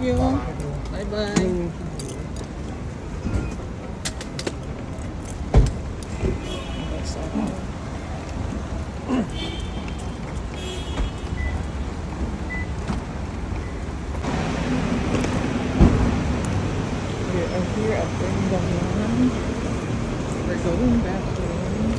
you. Bye-bye. We are here at Brindaman. We're going back home.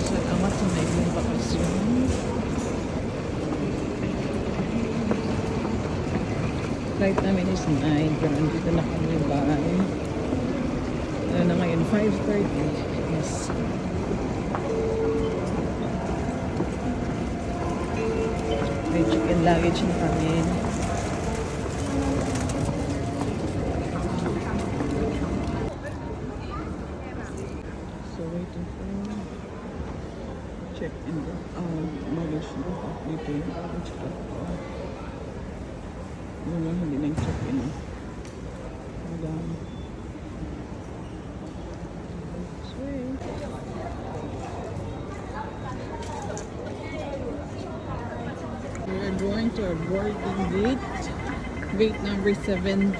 Salamat sa naibang bakasyon. Flight namin is 9, pero nandito na kami by ano na ngayon, 5:30. Yes. May chicken luggage na kami. So waiting for check-in luggage drop off dito yung luggage drop off. Yun yung hindi nag-check-in. Madami. Sweet. We are going to our boarding gate number 70.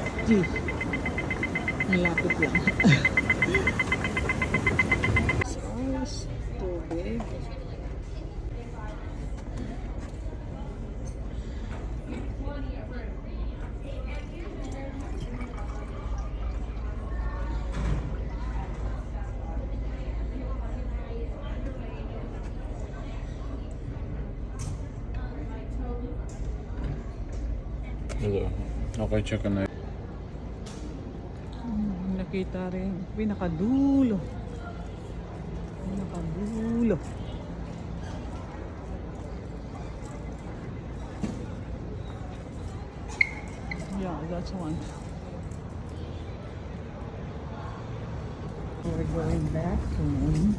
Malapit lang. Size, tubig. Hello. Okay, check na. Nakita rin. Pinakadulo. Pinakadulo. Yeah, that's one. We're going back home.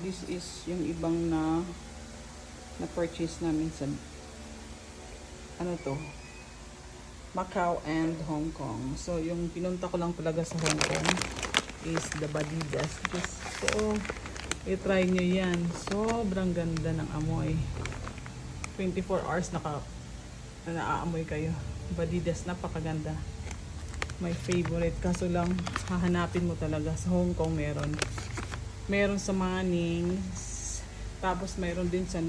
This is yung ibang na-purchase namin sa ano to, Macau and Hong Kong. So yung pinunta ko lang talaga sa Hong Kong is the Badidas. So i-try nyo yan. Sobrang ganda ng amoy. 24 hours naaamoy kayo. Badidas, napakaganda. My favorite. Kaso lang hahanapin mo talaga sa Hong Kong. Meron sa Manning, tapos meron din sa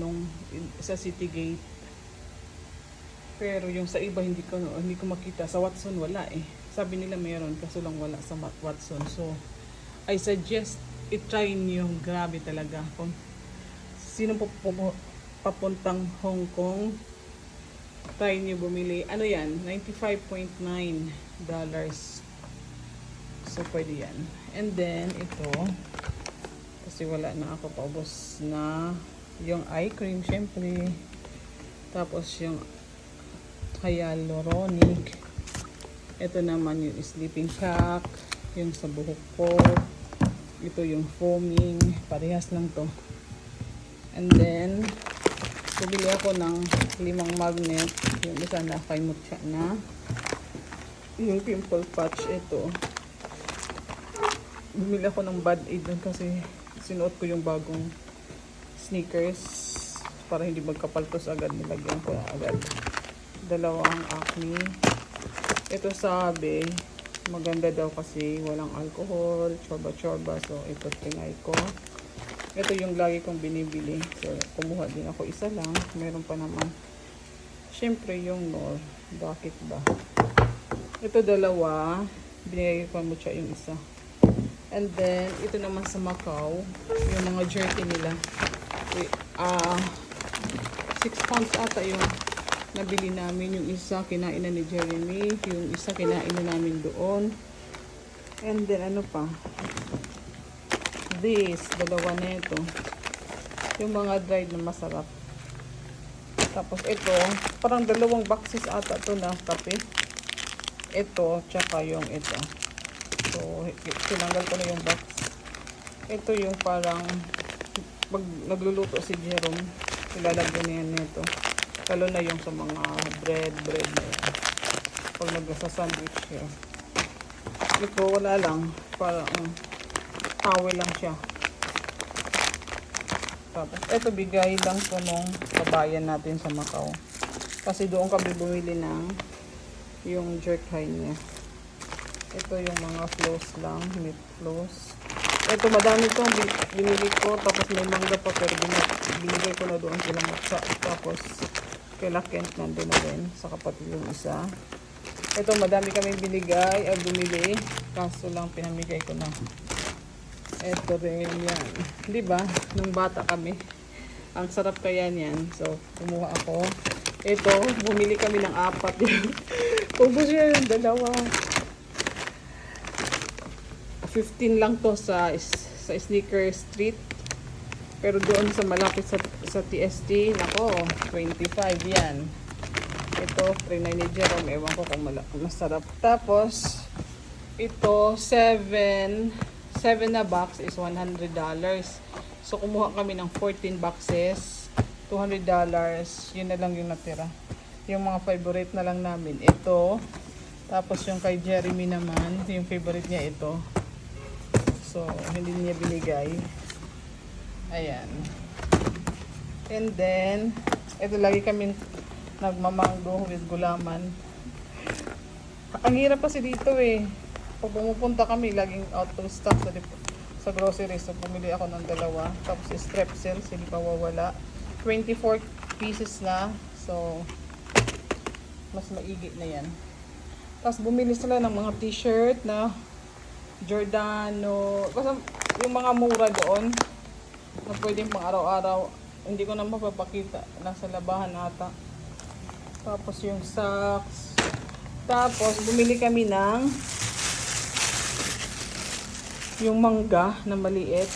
City Gate. Pero yung sa iba hindi ko makita. Sa Watson wala eh. Sabi nila meron, kaso lang wala sa Watson. So I suggest i-try niyo. Grabe talaga. Kung sino papuntang Hong Kong, try niyo bumili. Ano yan? $95.9. So pwede yan. And then ito, kasi wala na ako, paubos na yung eye cream syempre, tapos yung hyaluronic, ito naman yung sleeping pack, yung sa buhok ko, ito yung foaming, parehas lang to. And then bumili ako ng 5 magnet, yung isa na kay Mutya na, yung pimple patch. Ito bumili ako ng Bad Aid dun kasi sinuot ko yung bagong sneakers para hindi magkapaltos agad, nilagyan ko agad. 2 Acne. Ito sabi maganda daw kasi walang alcohol, chorba. So ito tingay ko. Ito yung lagi kong binibili. So kumuha din ako isa lang. Meron pa naman syempre yung Nor. Bakit ba? Ito 2. Binigay ko mo siya yung isa. And then, ito naman sa Macau, yung mga jerky nila. 6 pounds ata yung nabili namin. Yung isa, kinainan ni Jeremy. Yung isa, kinainan namin doon. And then, ano pa? This, 2 na ito. Yung mga dried na masarap. Tapos ito, parang dalawang boxes ata to na kape. Ito, tsaka yung ito. So, tinanggal ko na yung box. Ito yung parang, pag nagluluto si Jerome, ilalagyan niya nito. Lalo na yung sa mga bread na yan. Pag nagsa-sandwich siya. Ito, wala lang. Parang, towel lang siya. Tapos, ito bigay lang po nung kabayan natin sa Macau. Kasi doon kami bumili ng yung jerk high niya. Ito yung mga flows lang, meat flows. Ito, madami itong binili ko. Tapos may mangga pa pero binigay ko na doon sila matsa. Tapos, kila Kent nandun na rin sa kapatid yung isa. Ito, madami kami binigay ay bumili. Kaso lang pinamigay ko na. Ito rin yan. Diba? Nung bata kami. Ang sarap kaya niyan. So, kumuha ako. Ito, bumili kami ng 4. Ubus yan, 2. 15 lang to sa Sneaker Street. Pero doon sa malapit sa TST, nako, 25 yan. Ito, free na ni Jerome. Ewan ko kung masarap. Tapos, ito, 7 na box is $100. So, kumuha kami ng 14 boxes. $200. Yun na lang yung natira. Yung mga favorite na lang namin. Ito. Tapos, yung kay Jeremy naman, yung favorite niya ito. So, hindi niya binigay. Ayan. And then, ito lagi kami nagmamanggo with gulaman. Ang hirap kasi dito eh. Pag pumupunta kami, laging out of stock sa grocery. So, pumili ako ng 2. Tapos, strepsils, hindi pa wawala. 24 pieces na. So, mas maigi na yan. Tapos, bumili sila ng mga t-shirt na Giordano. Basta yung mga mura doon na pwedeng pang araw-araw. Hindi ko na mapapakita. Nasa labahan ata. Tapos, yung socks. Tapos, bumili kami ng yung mangga na maliit.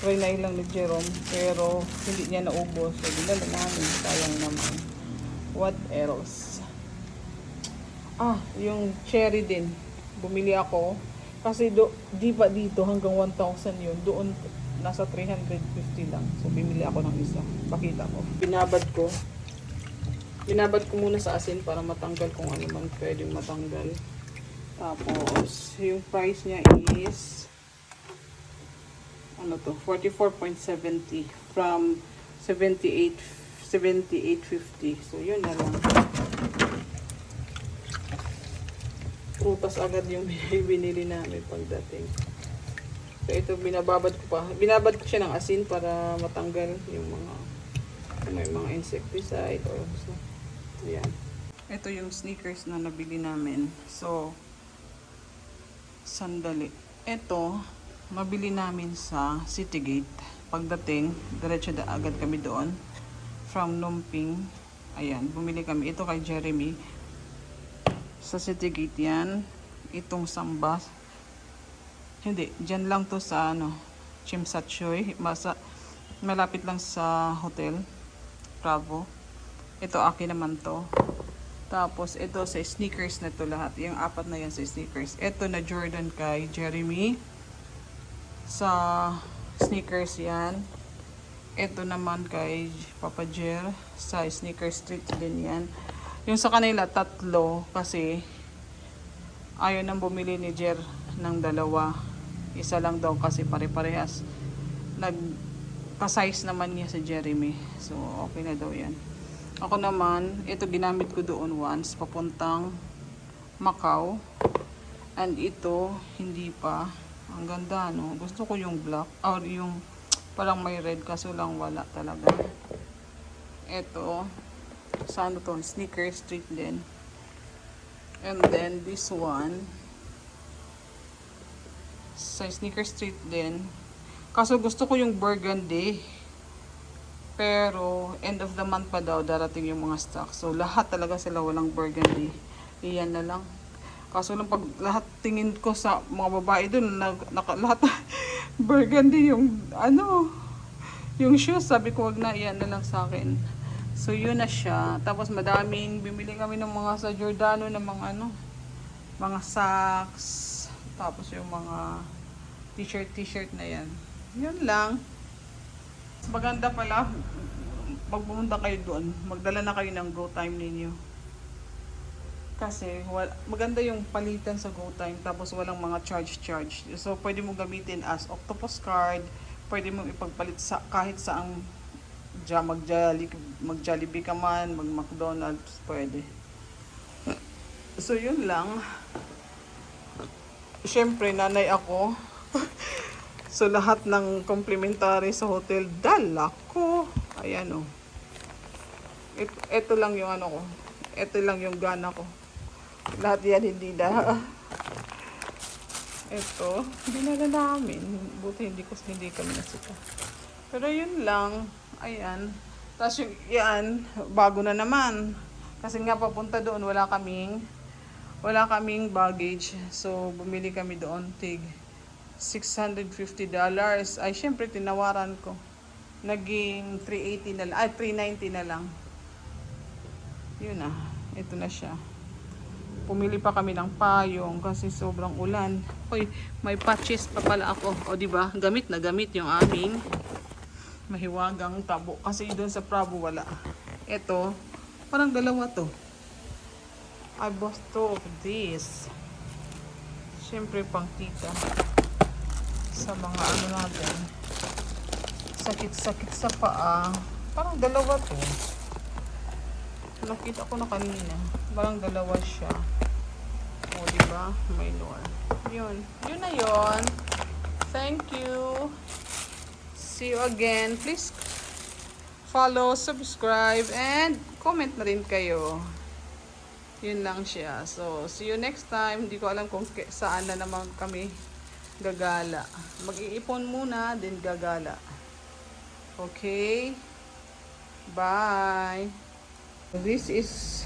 Try na lang ni Jerome. Pero, hindi niya naubos. So, dinala namin. Sayang naman. What else? Yung cherry din. Bumili ako. Kasi di ba dito hanggang 1,000 yun. Doon, nasa 350 lang. So, bumili ako ng isa. Pakita ko. Binabad ko muna sa asin para matanggal kung ano man pwedeng matanggal. Tapos, yung price niya is 44.70 from 78.50. So, yun na lang. Prutas agad yung binili namin pagdating. So, ito binababad ko pa. Binabad ko siya ng asin para matanggal yung may mga insecticide or so. Ayan. Ito yung sneakers na nabili namin. So, sandali. Ito, mabili namin sa Citygate. Pagdating, diretso agad kami doon. From Lumping. Ayan, bumili kami. Ito kay Jeremy. Sa Citygate yan. Itong Samba. Hindi, dyan lang to sa Chimsatchoy. Malapit lang sa hotel. Bravo. Ito akin naman to. Tapos ito sa sneakers na to lahat. Yung 4 na yan sa sneakers. Ito na Jordan kay Jeremy. Sa sneakers yan. Ito naman kay Papa Jer. Sa Sneaker Street din yan. Yung sa kanila 3 kasi ayaw nang bumili ni Jer ng 2. Isa lang daw kasi pare-parehas. Nagpa-size naman niya sa Jeremy. So okay na daw yan. Ako naman, ito ginamit ko doon once papuntang Macau. And ito hindi pa. Ang ganda, no? Gusto ko yung black or yung parang may red kaso lang wala talaga. Ito sa to, Sneaker Street din. And then this one sa Sneaker Street din. Kaso gusto ko yung burgundy. Pero end of the month pa daw darating yung mga stock. So lahat talaga sila walang burgundy. Iyan na lang. Kaso lang pag lahat tingin ko sa mga babae doon lahat burgundy yung yung shoes, sabi ko wag na, iyan na lang sa akin. So, yun na siya. Tapos, madaming, bimili kami ng mga sa Giordano ng mga ano, mga socks. Tapos, yung mga t-shirt na yan. Yun lang. Maganda pala, pag pumunta kayo doon, magdala na kayo ng Go Time ninyo. Kasi, maganda yung palitan sa Go Time, tapos walang mga charge. So, pwede mo gamitin as Octopus card, pwede mo ipagpalit sa kahit saang mag-Jollibee ka man, mag-McDonald's, pwede. So, yun lang. Siyempre, nanay ako. So, lahat ng complimentary sa hotel, dala ko. Ayan o. Ito lang yung ano ko. Ito lang yung gana ko. Lahat yan hindi na. Ito, dinala namin. Buti hindi kami nasika. Pero yun lang. Ayan. Tapos yung yan, bago na naman. Kasi nga papunta doon, wala kaming baggage. So, bumili kami doon, tig $650. Ay, syempre, tinawaran ko. Naging $380 na lang. Ay, $390 na lang. Yun na. Ito na siya. Pumili pa kami ng payong kasi sobrang ulan. Hoy, may patches pa pala ako. O, di ba? Gamit na gamit yung aming mahiwagang tabo. Kasi doon sa Pravo wala. Ito, parang dalawa to. I bought two of this. Siyempre, pang tita. Sa mga ano natin. Sakit-sakit sa paa. Parang dalawa to. Nakita ko na kanina. Parang dalawa siya. O, diba? May lure. Yun. Yun na yun. Thank you. See you again. Please follow, subscribe, and comment na rin kayo. Yun lang siya. So, see you next time. Hindi ko alam kung saan na naman kami gagala. Mag-iipon muna, then gagala. Okay? Bye! This is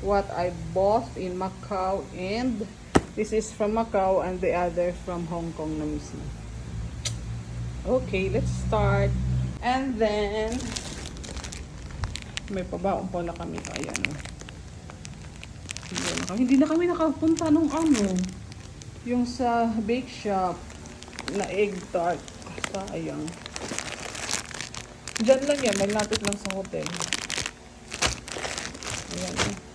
what I bought in Macau, and this is from Macau and the other from Hong Kong na mismo. Okay, let's start. And then may pabaon pala kami. Ayan. Hindi na kami nakapunta nung ano, yung sa bake shop na egg tart. Sayang. Diyan lang yan, malapit lang sa hotel. Ayan.